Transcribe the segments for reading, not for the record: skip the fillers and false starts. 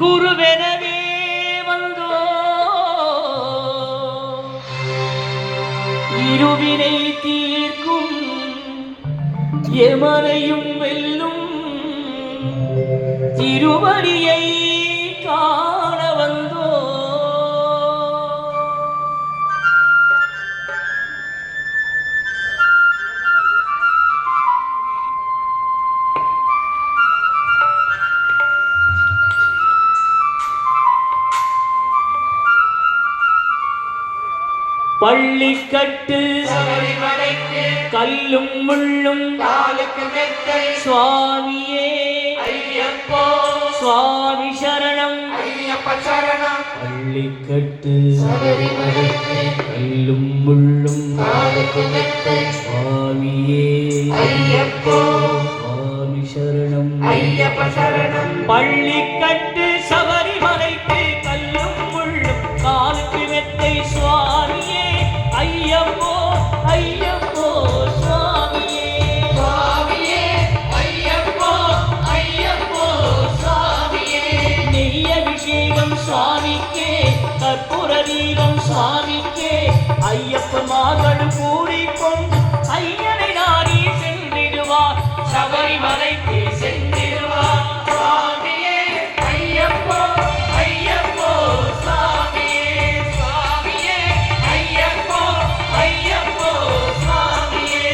குருவெனவே வந்தோ இருவினை தீர்க்கும் எமனையும் வெல்லும் திருவடியை காண வந்தோ பள்ளிக்கட்டு கல்லும் முள்ளும் சுவாமியே ஐயப்போ சுவாமி சரணம் ஐயப்ப சரணம் பள்ளிக்கட்டு கல்லும் முள்ளும் சுவாமியே ஐயப்போ சுவாமி சரணம் ஐயப்ப சரணம் பள்ளிக்கட்டு சபரிமலைக்கு கல்லும் முள்ளும் காலுக்கு மெத்தை சுவாமியே ஐயப்போ ஐயப்போ சுவாமியே சுவாமியே ஐயப்போ ஐயப்போ சுவாமியே நெய் அபிஷேகம் சுவாமிக்கே கற்பூர தீபம் சுவாமிக்கே ஐயப்ப மகள் கூறிக்கொண்டு ஐயனை நாடி சென்றிடுவார் சபரிமலைக்கு சென்றிடுவார் சுவாமியே ஐயப்போ ஐயப்போ சுவாமியே சுவாமியே ஐயப்போ ஐயப்போ சுவாமியே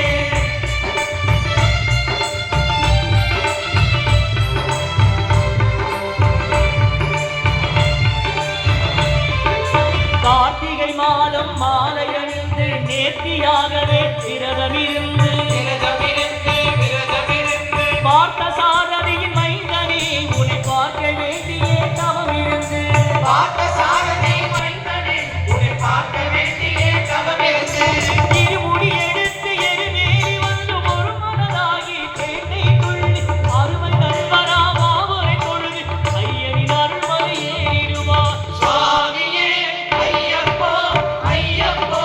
கார்த்திகை மாதம் மாலை அணிந்து நேர்த்தியாகவே விரதமிருந்து பார்த்த சாரதியின் மைந்தனே உன்னை பார்க்க வேண்டியே தவம் இருந்து பார்த்த சாரதி மைந்தனே உன்னை பார்க்க வேண்டியே தவம் இருந்து இருமுடி எடுத்து எருமேறி வந்து ஒரு மனதாகி பேட்டை துள்ளி அருமை நண்பராமாவரை தொழுது ஐயனின் அருள்மலை ஏறிடுவார் சுவாமியே ஐயப்போ ஐயப்போ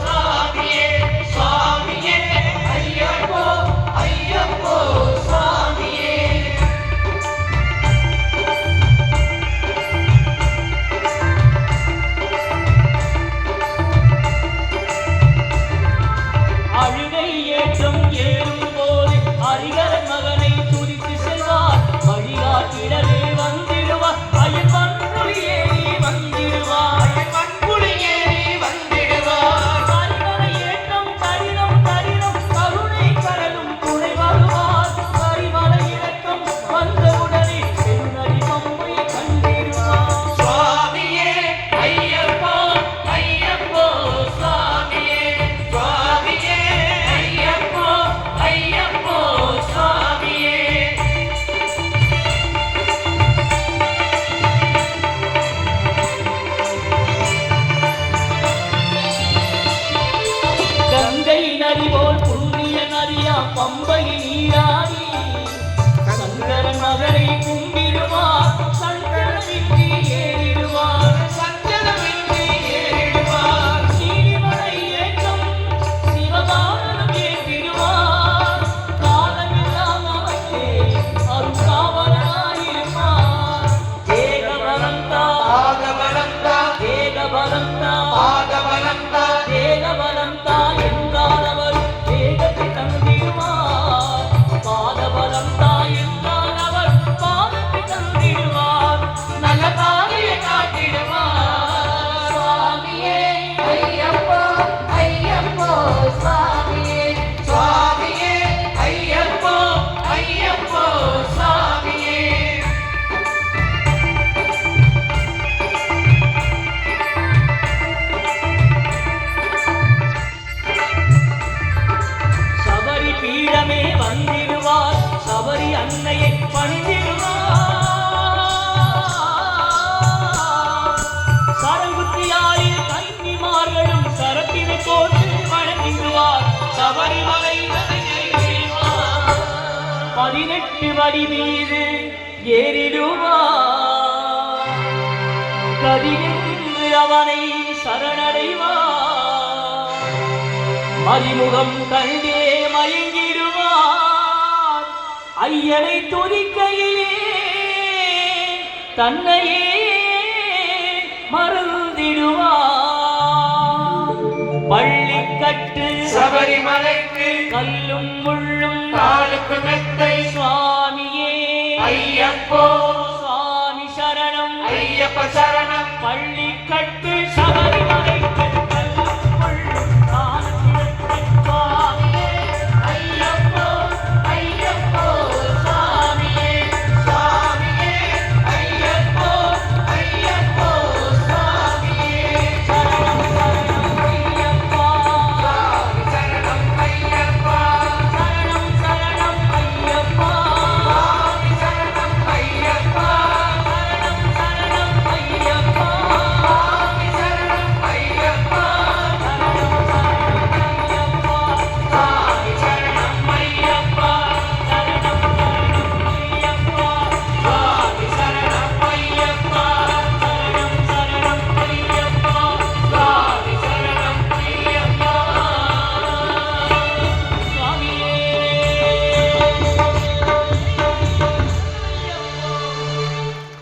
சுவாமியே சுவாமியே ஐயப்போ ஐயப்போ சுவாமியே அழுகை ஏற்றம் ஏறும் போது ஹரிகரன் மகனை துதித்து செல்வார் வழிகாட்டிடவே வந்திடுவார் அயன் மண்புலி ஏறி வந்திடுவார் மண்புலி ஏறி வந்திடுவார் ஹரிகரை ஏற்றம் கடினம் கடினம் கருணை கடலும் துணை வருவார் கரிமலை இறக்கம் வந்தவுடனே பெருநதி பம்பை கண்டிடுவார் சுவாமியே ஐயப்போ ஐயப்போ சுவாமியே சுவாமியே ஐயப்போ ஐயப்போ சுவாமியே கங்கை நதி போல் புண்ணிய நதியா பம்பை நீராடி சங்கரன் மகனை கும்பிடுவார் சங்கரமின்றி ஏறிடுவார் சங்கரமின்றி ஏறிடுவார் நீலிமலை ஏற்றம் சிவபாலனம் ஏற்றிடுவார் காலமெல்லாம் நமக்கே அருள்காவலனாயிருப்பார் தேகபலந்தா ஆகபலந்தா தேகபலந்தா ஆகபலந்தா தேகபலந்தா என்றால் அவர் தேகத்தை தந்திடுவார் பாதபலந்தா என்றால் அவர் பாதத்தை தந்திடுவார் நல்ல பாதையை காட்டிடுவார் சுவாமியே ஐயப்போ ஐயப்போ சுவாமியே சுவாமியே ஐயப்போ ஐயப்போ சுவாமியே சபரி பீடமே வந்திடுவார் சபரி அன்னையை பணிந்திடுவார் சரங்குத்தியாரில் கன்னிமார்களும் சரத்தினை போட்டு வணங்கிடுவார் சபரிமலை 18 வடி மீது ஏறிடுவார் கதினின்று அவனை சரணடைவார் மதிமுகம் கண்டே மயங்கிடுவார் ஐயனை துதிக்கையிலே தன்னையே மறந்திடுவார். பள்ளி கட்டு சபரிமலைக்கு கல்லும் முள்ளும் காலுக்கு மெத்தை சுவாமியே ஐயப்போ